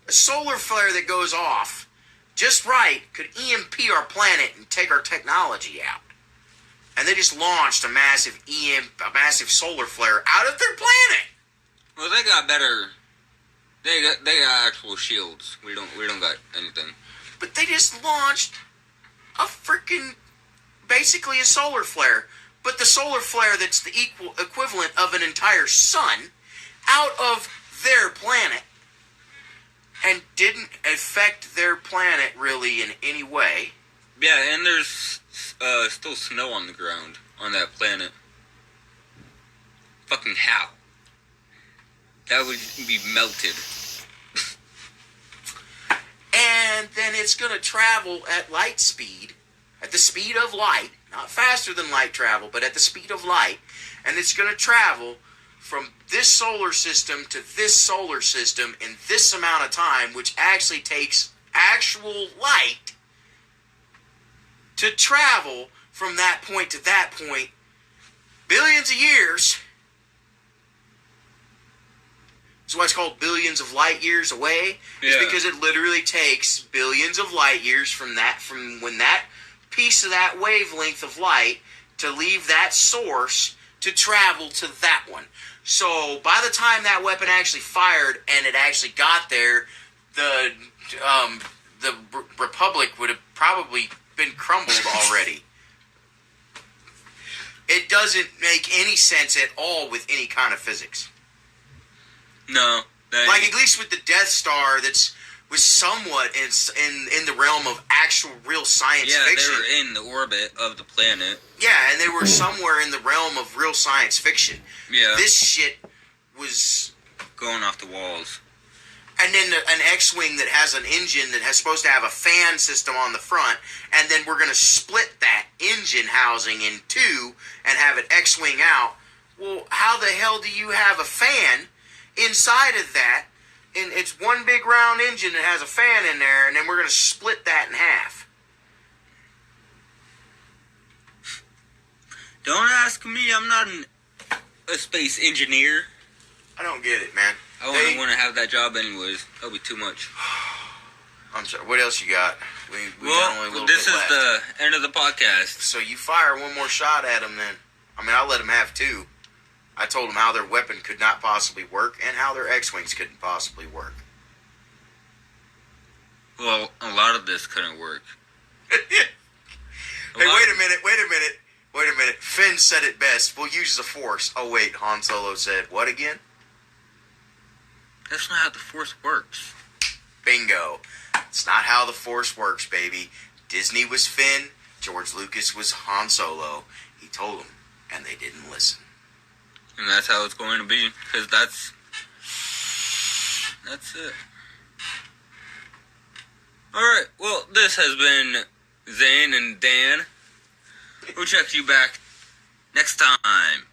S2: that goes off just right, could EMP our planet and take our technology out. And they just launched a massive solar flare out of their planet.
S1: Well, they got better. They got actual shields. We don't got anything.
S2: But they just launched a freaking, basically a solar flare. But the solar flare that's the equivalent of an entire sun out of their planet and didn't affect their planet really in any way.
S1: Yeah, and there's still snow on the ground on that planet. Fucking how? That would be melted.
S2: And then it's going to travel at light speed, at the speed of light, not faster than light travel, but at the speed of light, and it's going to travel from this solar system to this solar system in this amount of time, which actually takes actual light to travel from that point to that point billions of years. That's why it's called billions of light years away. It's because it literally takes billions of light years from when that piece of that wavelength of light to leave that source to travel to that one. So by the time that weapon actually fired and it actually got there, the Republic would have probably been crumbled already. It doesn't make any sense at all with any kind of physics.
S1: No.
S2: Like, at least with the Death Star, was somewhat in the realm of actual real science fiction.
S1: Yeah, they were in the orbit of the planet.
S2: Yeah, and they were somewhere in the realm of real science fiction.
S1: Yeah.
S2: This shit was...
S1: going off the walls.
S2: And then an X-Wing that has an engine that has supposed to have a fan system on the front, and then we're going to split that engine housing in two and have it X-Wing out. Well, how the hell do you have a fan inside of that? And it's one big round engine that has a fan in there, and then we're going to split that in half.
S1: Don't ask me. I'm not a space engineer.
S2: I don't get it, man.
S1: I wouldn't want to have that job anyways. That'll be too much.
S2: I'm sorry. What else you got? We got only a little
S1: this
S2: bit
S1: is
S2: left.
S1: the end of the podcast.
S2: So you fire one more shot at him then. I mean, I'll let him have two. I told them how their weapon could not possibly work and how their X-Wings couldn't possibly work.
S1: Well, a lot of this couldn't work.
S2: Hey, wait a minute. Finn said it best. We'll use the Force. Oh, wait. Han Solo said, what again?
S1: That's not how the Force works.
S2: Bingo. It's not how the Force works, baby. Disney was Finn. George Lucas was Han Solo. He told them, and they didn't listen.
S1: And that's how it's going to be, because that's it. Alright, well, this has been Zane and Dan. We'll check you back next time.